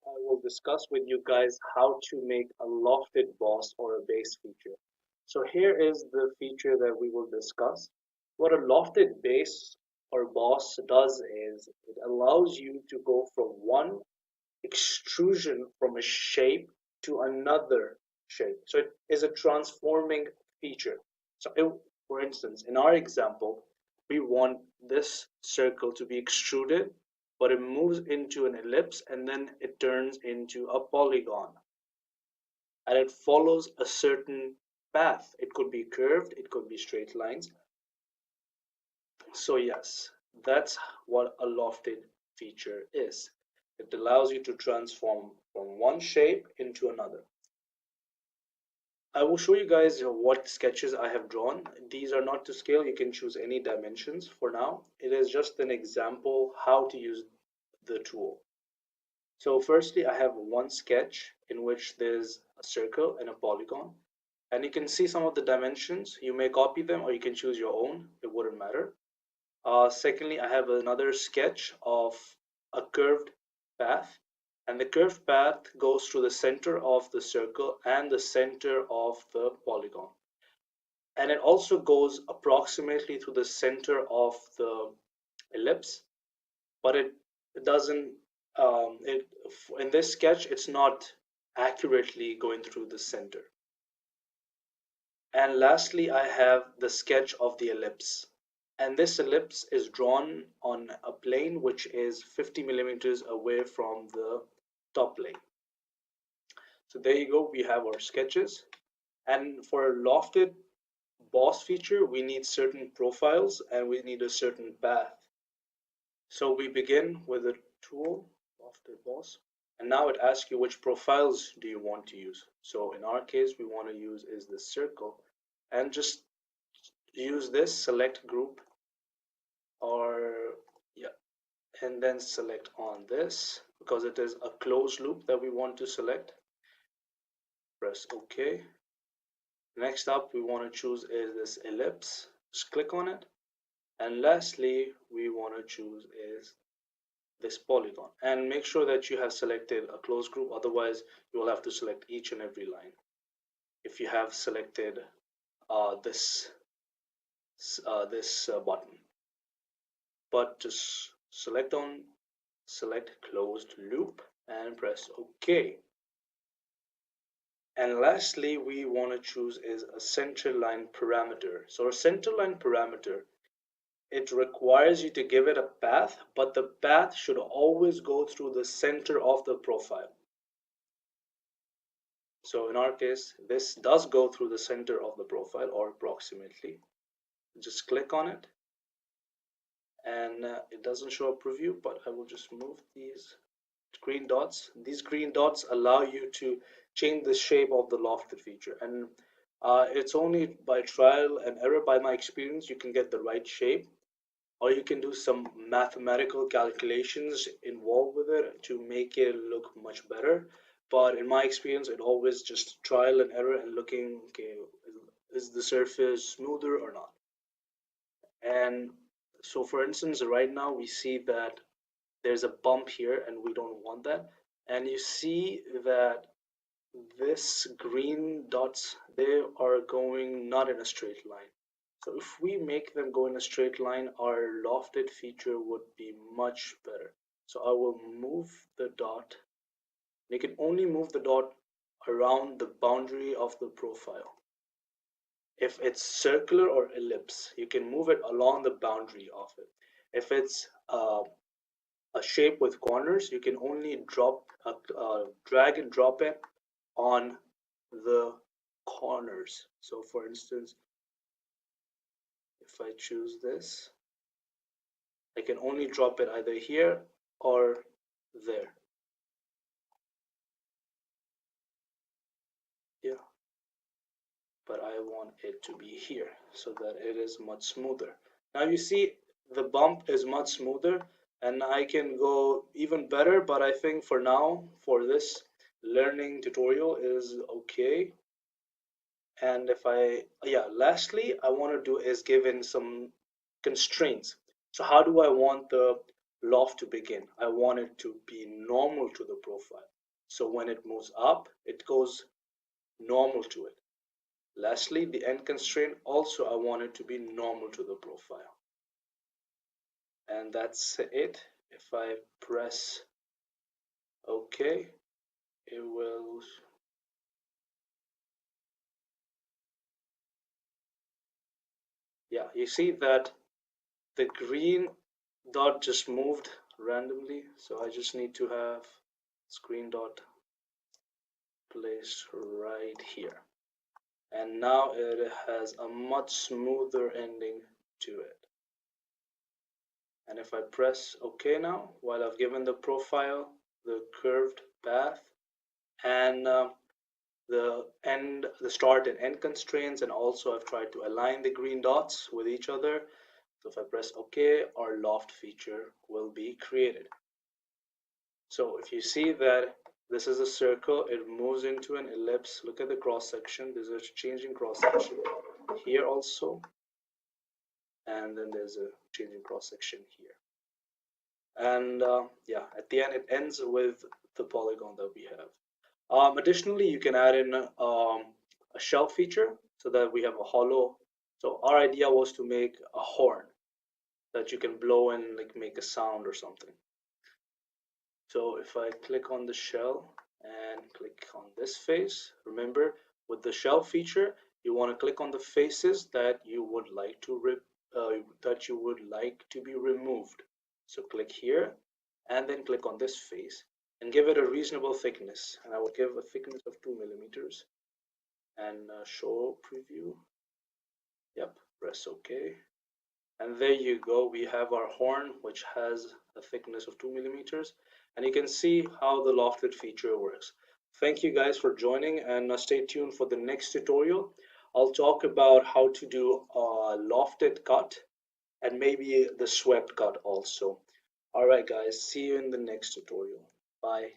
I will discuss with you guys how to make a lofted boss or a base feature. So here is the feature that we will discuss. What a lofted base or boss does is it allows you to go from one extrusion from a shape to another shape. So it is a transforming feature. So for instance, in our example, we want this circle to be extruded, but it moves into an ellipse and then it turns into a polygon. And it follows a certain path. It could be curved, it could be straight lines. So yes, that's what a lofted feature is. It allows you to transform from one shape into another. I will show you guys what sketches I have drawn. These are not to scale. You can choose any dimensions for now. It is just an example how to use the tool. So firstly, I have one sketch in which there's a circle and a polygon. And you can see some of the dimensions. You may copy them or you can choose your own. It wouldn't matter. Secondly, I have another sketch of a curved path, and the curved path goes through the center of the circle and the center of the polygon. And it also goes approximately through the center of the ellipse, but it doesn't, in this sketch, it's not accurately going through the center. And lastly, I have the sketch of the ellipse. And this ellipse is drawn on a plane which is 50 millimeters away from the top plane. So there you go, we have our sketches. And for a lofted boss feature, we need certain profiles and we need a certain path. So we begin with a tool, lofted boss. And now it asks you which profiles do you want to use. So in our case, we want to use is the circle, and just use this select group, or yeah, and then select on this because it is a closed loop that we want to select. Press OK. Next up, we want to choose is this ellipse. Just click on it. And lastly, we want to choose is this polygon, and make sure that you have selected a closed group, otherwise you will have to select each and every line if you have selected this button. But just select closed loop and press OK. And lastly, we want to choose is a center line parameter. So a center line parameter, it requires you to give it a path, but the path should always go through the center of the profile. So in our case, this does go through the center of the profile, or approximately. Just click on it, and it doesn't show a preview, but I will just move these green dots. These green dots allow you to change the shape of the lofted feature, and it's only by trial and error. By my experience, you can get the right shape, or you can do some mathematical calculations involved with it to make it look much better. But in my experience, it always just trial and error and looking, okay, is the surface smoother or not? And so for instance, right now we see that there's a bump here and we don't want that. And you see that this green dots, they are going not in a straight line. So if we make them go in a straight line, our lofted feature would be much better. So I will move the dot. You can only move the dot around the boundary of the profile. If it's circular or ellipse, you can move it along the boundary of it. If it's a shape with corners, you can only drag and drop it on the corners. So for instance, if I choose this, I can only drop it either here or there. Yeah, but I want it to be here so that it is much smoother. Now you see the bump is much smoother, and I can go even better, but I think for now, for this learning tutorial is okay. And if lastly, I want to do is give in some constraints. So how do I want the loft to begin? I want it to be normal to the profile. So when it moves up, it goes normal to it. Lastly, the end constraint also I want it to be normal to the profile. And that's it. If I press OK, it will, yeah, you see that the green dot just moved randomly. So I just need to have screen dot placed right here. And now it has a much smoother ending to it. And if I press OK now, while I've given the profile, the curved path, and the start and end constraints, and also I've tried to align the green dots with each other. So if I press OK, our loft feature will be created. So if you see that this is a circle, it moves into an ellipse. Look at the cross section. There's a changing cross section here also, and then there's a changing cross section here. And yeah, at the end it ends with the polygon that we have. Additionally, you can add in a shell feature so that we have a hollow. So our idea was to make a horn that you can blow and like make a sound or something. So if I click on the shell and click on this face, remember with the shell feature, you want to click on the faces that you would like to be removed. So click here and then click on this face and give it a reasonable thickness. And I will give a thickness of 2 millimeters and show preview. Yep, press OK. And there you go, we have our horn, which has a thickness of 2 millimeters. And you can see how the lofted feature works. Thank you guys for joining, and stay tuned for the next tutorial. I'll talk about how to do a lofted cut and maybe the swept cut also. Alright guys, see you in the next tutorial. Bye.